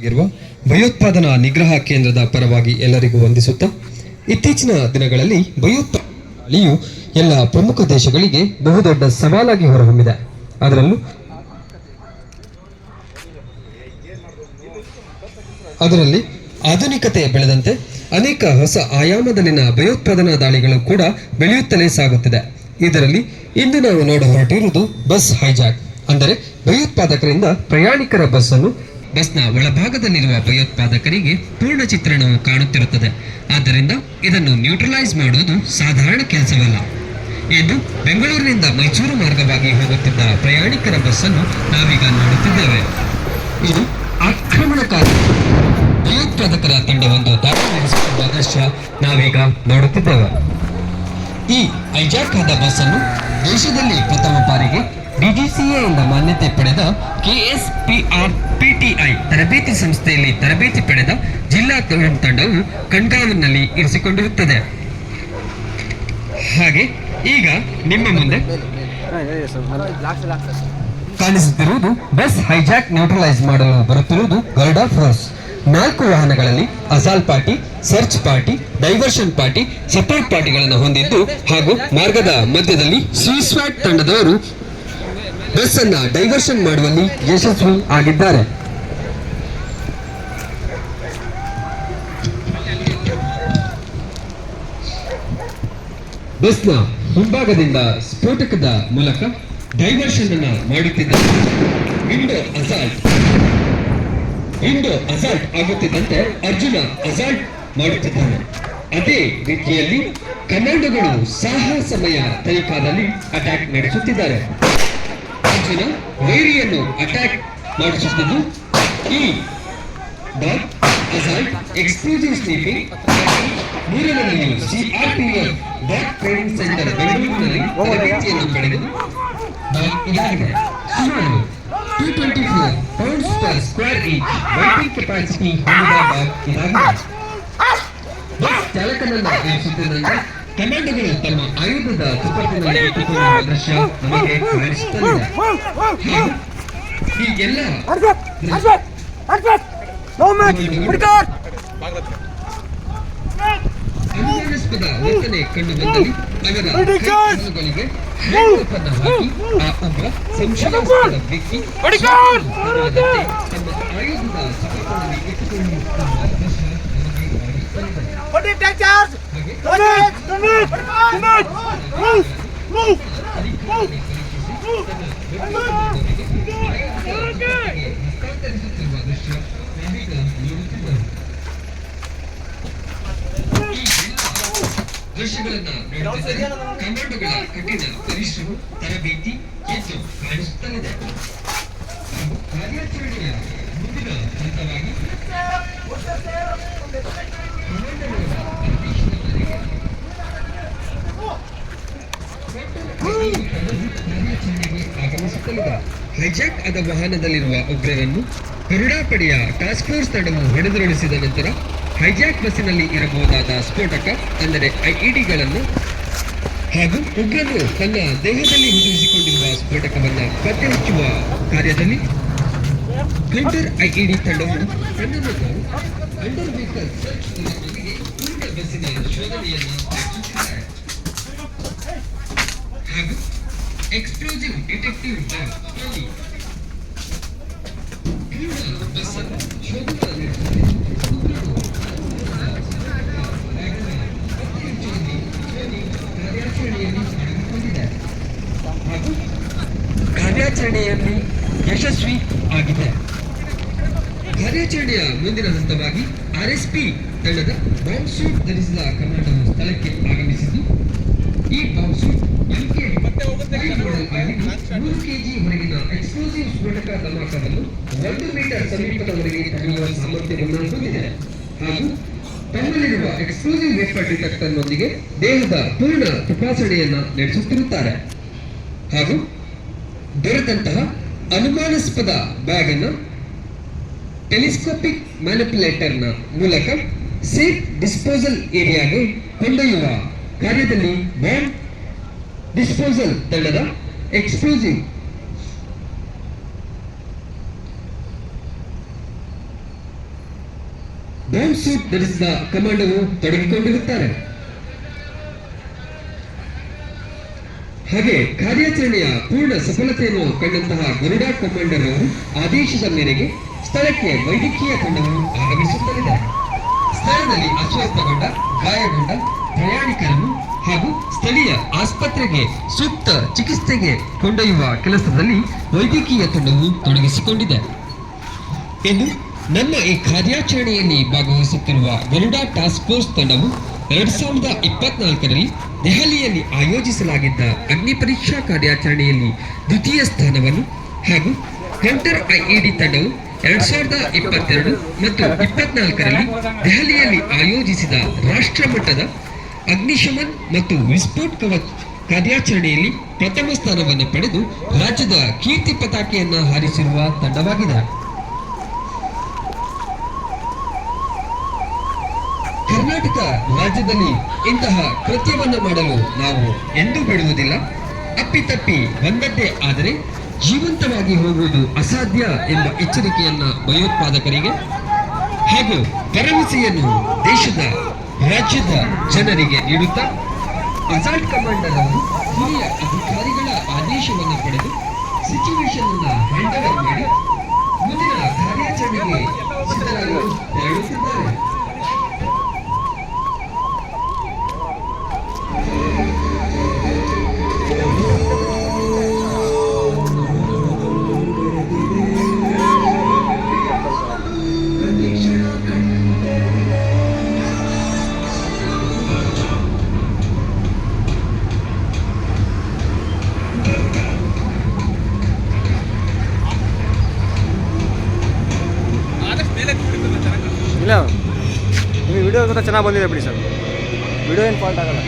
ಆಗಿರುವ ಭಯೋತ್ಪಾದನಾ ನಿಗ್ರಹ ಕೇಂದ್ರದ ಪರವಾಗಿ ಎಲ್ಲರಿಗೂ ವಂದಿಸುತ್ತಾ, ಇತ್ತೀಚಿನ ದಿನಗಳಲ್ಲಿ ಭಯೋತ್ಪಾದನೆಯು ಎಲ್ಲ ಪ್ರಮುಖ ದೇಶಗಳಿಗೆ ಬಹುದೊಡ್ಡ ಸವಾಲಾಗಿ ಹೊರಹೊಮ್ಮಿದೆ. ಅದರಲ್ಲಿ ಆಧುನಿಕತೆ ಬೆಳೆದಂತೆ ಅನೇಕ ಹೊಸ ಆಯಾಮದಲ್ಲಿನ ಭಯೋತ್ಪಾದನಾ ದಾಳಿಗಳು ಕೂಡ ಬೆಳೆಯುತ್ತಲೇ ಸಾಗುತ್ತಿದೆ. ಇದರಲ್ಲಿ ಇಂದು ನಾವು ನೋಡ ಹೊರಟಿರುವುದು ಬಸ್ ಹೈಜಾಕ್, ಅಂದರೆ ಭಯೋತ್ಪಾದಕರಿಂದ ಪ್ರಯಾಣಿಕರ ಬಸ್ನ ಒಳಭಾಗದಲ್ಲಿರುವ ಭಯೋತ್ಪಾದಕರಿಗೆ ಪೂರ್ಣ ಚಿತ್ರಣವು ಕಾಣುತ್ತಿರುತ್ತದೆ. ಆದ್ದರಿಂದ ಇದನ್ನು ನ್ಯೂಟ್ರಲೈಸ್ ಮಾಡುವುದು ಸಾಧಾರಣ ಕೆಲಸವಲ್ಲ ಎಂದು ಬೆಂಗಳೂರಿನಿಂದ ಮೈಸೂರು ಮಾರ್ಗವಾಗಿ ಹೋಗುತ್ತಿದ್ದ ಪ್ರಯಾಣಿಕರ ಬಸ್ಸನ್ನು ನಾವೀಗ ನೋಡುತ್ತಿದ್ದೇವೆ. ಇದು ಆಕ್ರಮಣಕಾರಿ ಭಯೋತ್ಪಾದಕರ ತಂಡವೊಂದು ದಾಳಿ ನಡೆಸುತ್ತಿರುವ ದೃಶ್ಯ ನಾವೀಗ ನೋಡುತ್ತಿದ್ದೇವೆ. ಈ ಹೈಜಾಕ್ ಆದ ಬಸ್ ಅನ್ನು ದೇಶದಲ್ಲಿ ಪ್ರಥಮ ಬಾರಿಗೆ ಡಿಜಿಸಿಎಯಿಂದ ಮಾನ್ಯತೆ ಪಡೆದ KSPR-PTI ತರಬೇತಿ ಸಂಸ್ಥೆಯಲ್ಲಿ ತರಬೇತಿ ಪಡೆದ ಜಿಲ್ಲಾ ತಂಡವು ಕಣ್ಗಾವಲಿನಲ್ಲಿ ಇರಿಸಿಕೊಂಡಿರುತ್ತದೆ. ಹಾಗೆ ಈಗ ನಿಮ್ಮ ಮುಂದೆ ಕಾಣಿಸುತ್ತಿರುವುದು ಬಸ್ ಹೈಜಾಕ್ ನ್ಯೂಟ್ರಲೈಸ್ ಮಾಡಲು ಬರುತ್ತಿರುವುದು ಗರುಡ ಫೋರ್ಸ್. 4 ವಾಹನಗಳಲ್ಲಿ assault party, search party, diversion party, support ಪಾರ್ಟಿಗಳನ್ನು ಹೊಂದಿದ್ದು ಹಾಗೂ ಮಾರ್ಗದ ಮಧ್ಯದಲ್ಲಿ ಸ್ವಾಟ್ ತಂಡದವರು ಬಸ್ ಅನ್ನ ಡೈವರ್ಷನ್ ಮಾಡುವಲ್ಲಿ ಯಶಸ್ವಿ ಆಗಿದ್ದಾರೆ. ಬಸ್ನ ಹಿಂಭಾಗದಿಂದ ಸ್ಫೋಟಕದ ಮೂಲಕ ಡೈವರ್ಷನ್ ಅನ್ನ ಮಾಡುತ್ತಿದ್ದಾರೆ. ವಿಂಡೋ ಅಸಾಲ್ಟ್ ಆಗುತ್ತಿದ್ದಂತೆ ಅರ್ಜುನ ಅಸಾಲ್ಟ್ ಮಾಡುತ್ತಿದ್ದಾನೆ. ಅದೇ ರೀತಿಯಲ್ಲಿ ಕಮಾಂಡೋಗಳು ಸಾಹಸಮಯ ತನಿಖಾದಲ್ಲಿ ಅಟ್ಯಾಕ್ ನಡೆಸುತ್ತಿದ್ದಾರೆ. ಅರ್ಜುನ ವೈರಿಯನ್ನು ಅಟ್ಯಾಕ್ ಮಾಡಿಸುತ್ತಿದ್ದು, ಈ ಅಸಾಲ್ಟ್ ಎಕ್ಸ್ಕ್ಲೂಸಿವ್ ಸ್ಲೀಪಿಂಗ್ ಮೂರನೆಯಲ್ಲಿಯೂ CRPF ಡಾಗ್ ಟ್ರೈನಿಂಗ್ ಸೆಂಟರ್ ಬೆಂಗಳೂರಿನಲ್ಲಿ ತರಬೇತಿಯನ್ನು ಪಡೆದು ಇದಾಗಿದೆ. ಸುಮಾರು 224 pounds per square inch weighting capacity ಹೊಂದಿದ ಡಾಗ್ ಇದಾಗಿದೆ. ಬಸ್ ಚಾಲಕನನ್ನ ಇಳಿಸುತ್ತಿದ್ದಂತೆ ಕಮಾಂಡೋಗಳು ತಮ್ಮ ಆಯುಧದ ತುಪ್ಪತ್ತಿನಲ್ಲಿ ಇಟ್ಟುಕೊಳ್ಳುವ ದೃಶ್ಯ ನಮಗೆ ಕಾಣಿಸುತ್ತದೆ. ಹೀಗೆಲ್ಲ ಅನುಮಾನಾಸ್ಪದ ವರ್ತನೆ ಕಂಡು ಬಂದಲ್ಲಿ ಅವರ ಕೈಗಳಿಗೆ ಹ್ಯಾಂಡ್ ಹಾಕಿ ಆ ಒಬ್ಬ ಸಂಶಯಾಸ್ಪದ ವ್ಯಕ್ತಿ ತಮ್ಮ ಆಯುಧದ ತುಪ್ಪತ್ತಿನಲ್ಲಿ ಇಟ್ಟುಕೊಳ್ಳುವ ದೃಶ್ಯ ನಮಗೆ ದೃಶ್ಯಗಳನ್ನ ನೋಡುತ್ತಿದ್ದರೆ ಕಮಾಂಡೋಗಳ ಕಠಿಣ ಪರಿಶ್ರಮ ತರಬೇತಿ ಎದ್ದು ಕಾಣಿಸುತ್ತಲಿದೆ. ಕಾರ್ಯಾಚರಣೆಯ ಮುಂದಿನ ಹಂತವಾಗಿ ಆಗಮಿಸುತ್ತಲಿದೆ. ಹೈಜಾಕ್ ಆದ ವಾಹನದಲ್ಲಿರುವ ಉಗ್ರರನ್ನು ಗರುಡ ಪಡೆಯ ಟಾಸ್ಕ್ ಫೋರ್ಸ್ ತಂಡವು ಹೊಡೆದುರುಳಿಸಿದ ನಂತರ ಹೈಜಾಕ್ ಬಸ್ಸಿನಲ್ಲಿ ಇರಬಹುದಾದ ಸ್ಫೋಟಕ ಅಂದರೆ IEDಗಳನ್ನು ಹಾಗೂ ಉಗ್ರರು ತನ್ನ ದೇಹದಲ್ಲಿ ಹೊಂದಿಸಿಕೊಂಡಿರುವ ಸ್ಫೋಟಕವನ್ನು ಪತ್ತೆ ಹಚ್ಚುವ ಕಾರ್ಯದಲ್ಲಿ ಕೌಂಟರ್ IED ತಂಡವು ತನ್ನನ್ನು ಅಂಡರ್ ವೆಹಿಕಲ್ ಸರ್ಚ್ ಮೂಲಕವಾಗಿ ಪೂರ್ಣ ಬಸ್ಸಿನ ಶೋಧನೆಯನ್ನು ನಡೆಸುತ್ತಿದ್ದಾರೆ ಹಾಗೂ ಎಕ್ಸ್ಪ್ಲೋಸಿವ್ ಡಿಟೆಕ್ಟಿವ್ ಡಾಗ್ ಪೂರ್ಣ ಬಸ್ಸನ್ನು ಶೋಧನೆ ನಡೆಸುತ್ತಿದೆ. ಕಾರ್ಯಾಚರಣೆಯಲ್ಲಿ ಯಶಸ್ವಿ ಆಗಿದೆ. ಕಾರ್ಯಾಚರಣೆಯ ಮುಂದಿನ ಹಂತವಾಗಿ RSP ತಂಡದ ಬಾಂಬ್ ಸೂಟ್ ಧರಿಸಿದ ಕಮಾಂಡೋವು ಸ್ಥಳಕ್ಕೆ ಆಗಮಿಸಿದ್ದು, ಈ ಬಾಂಬ್ ಸೂಟ್ MK 3 kg ಹೊರಗಿನ ಎಕ್ಸ್ಪ್ಲೋಸಿವ್ ಸ್ಫೋಟಕ ಧಮಾಕವನ್ನು 1 ಮೀಟರ್ ಸಮೀಪದವರೆಗೆ ತಡೆಯುವ ಸಾಮರ್ಥ್ಯವನ್ನು ಹೊಂದಿದೆ ಹಾಗೂ ತಮ್ಮಲ್ಲಿರುವ ಎಕ್ಸ್ಪ್ಲೋಸಿವ್ ವೇಪರ್ ಡಿಟೆಕ್ಟರ್ನೊಂದಿಗೆ ದೇಹದ ಪೂರ್ಣ ತಪಾಸಣೆಯನ್ನ ನಡೆಸುತ್ತಿರುತ್ತಾರೆ ಹಾಗೂ ದೊರೆತಂತಹ ಅನುಮಾನಾಸ್ಪದ ಬ್ಯಾಗ್ ಅನ್ನು ಟೆಲಿಸ್ಕೋಪಿಕ್ ಮ್ಯಾನಿಪ್ಯುಲೇಟರ್ನ ಮೂಲಕ ಸೇಫ್ ಡಿಸ್ಪೋಸಲ್ ಏರಿಯಾಗೆ ಕೊಂಡೊಯ್ಯುವ ಕಾರ್ಯದಲ್ಲಿ ಬಾಂಬ್ ಡಿಸ್ಪೋಸಲ್ ತಂಡದ ಎಕ್ಸ್ಪ್ಲೋಸಿವ್ ಬಾಂಬ್ ಸೂಟ್ ಧರಿಸಿದ ಕಮಾಂಡೋವು ತೊಡಗಿಕೊಂಡಿರುತ್ತಾರೆ. ಹಾಗೆ ಕಾರ್ಯಾಚರಣೆಯ ಪೂರ್ಣ ಸಫಲತೆಯನ್ನು ಕಂಡಂತಹ ಗರುಡ ಕಮಾಂಡರ್ ಅವರು ಆದೇಶದ ಮೇರೆಗೆ ಸ್ಥಳಕ್ಕೆ ವೈದ್ಯಕೀಯ ತಂಡವು ಆಗಮಿಸುತ್ತಲಿದೆ. ಸ್ಥಳದಲ್ಲಿ ಅಸ್ವಸ್ಥಗೊಂಡ ಗಾಯಗೊಂಡ ಪ್ರಯಾಣಿಕರನ್ನು ಹಾಗೂ ಸ್ಥಳೀಯ ಆಸ್ಪತ್ರೆಗೆ ಸೂಕ್ತ ಚಿಕಿತ್ಸೆಗೆ ಕೊಂಡೊಯ್ಯುವ ಕೆಲಸದಲ್ಲಿ ವೈದ್ಯಕೀಯ ತಂಡವು ತೊಡಗಿಸಿಕೊಂಡಿದೆ. ಇನ್ನು ನಮ್ಮ ಈ ಕಾರ್ಯಾಚರಣೆಯಲ್ಲಿ ಭಾಗವಹಿಸುತ್ತಿರುವ ಗರುಡ ಟಾಸ್ಕ್ ಫೋರ್ಸ್ ತಂಡವು 2024ರಲ್ಲಿ ದೆಹಲಿಯಲ್ಲಿ ಆಯೋಜಿಸಲಾಗಿದ್ದ ಅಗ್ನಿ ಪರೀಕ್ಷಾ ಕಾರ್ಯಾಚರಣೆಯಲ್ಲಿ ದ್ವಿತೀಯ ಸ್ಥಾನವನ್ನು ಹಾಗೂ ಹಂಟರ್ ಐಇಡಿ ತಂಡವು 2022 ಮತ್ತು 24ರಲ್ಲಿ ದೆಹಲಿಯಲ್ಲಿ ಆಯೋಜಿಸಿದ ರಾಷ್ಟ್ರ ಮಟ್ಟದ ಅಗ್ನಿಶಮನ್ ಮತ್ತು ವಿಸ್ಫೋಟ್ ಕವಚ್ ಕಾರ್ಯಾಚರಣೆಯಲ್ಲಿ ಪ್ರಥಮ ಸ್ಥಾನವನ್ನು ಪಡೆದು ರಾಜ್ಯದ ಕೀರ್ತಿ ಪತಾಕೆಯನ್ನ ಹಾರಿಸಿರುವ ತಂಡವಾಗಿದೆ. ಕರ್ನಾಟಕ ರಾಜ್ಯದಲ್ಲಿ ಇಂತಹ ಕೃತ್ಯವನ್ನು ಮಾಡಲು ನಾವು ಎಂದೂ ಬಿಡುವುದಿಲ್ಲ. ಅಪ್ಪಿತಪ್ಪಿ ಬಂದದ್ದೇ ಆದರೆ ಜೀವಂತವಾಗಿ ಹೋಗುವುದು ಅಸಾಧ್ಯ ಎಂಬ ಎಚ್ಚರಿಕೆಯನ್ನ ಭಯೋತ್ಪಾದಕರಿಗೆ ಹಾಗೂ ಭರವಸೆಯನ್ನು ದೇಶದ ರಾಜ್ಯದ ಜನರಿಗೆ ನೀಡುತ್ತಾ ಅಸಾಲ್ಟ್ ಕಮಾಂಡರ್ ಅವರು ಹಿರಿಯ ಅಧಿಕಾರಿಗಳ ಆದೇಶವನ್ನು ಪಡೆದು ಸಿಚುವೇಶನ್ ಅನ್ನ ಹ್ಯಾಂಡಲ್ ಮಾಡಿ ಮುಂದಿನ ಕಾರ್ಯಾಚರಣೆಗೆ ಸಿದ್ಧರಾಗಲು ತೆರಳುತ್ತಿದ್ದಾರೆ. ಇಲ್ಲ ನಿಮಗೆ ವಿಡಿಯೋ ಕೂಡ ಚೆನ್ನಾಗಿ ಬಂದಿದೆ ಬಿಡಿ ಸರ್, ವಿಡಿಯೋ ಏನು ಫಾಲ್ಟ್ ಆಗಲ್ಲ.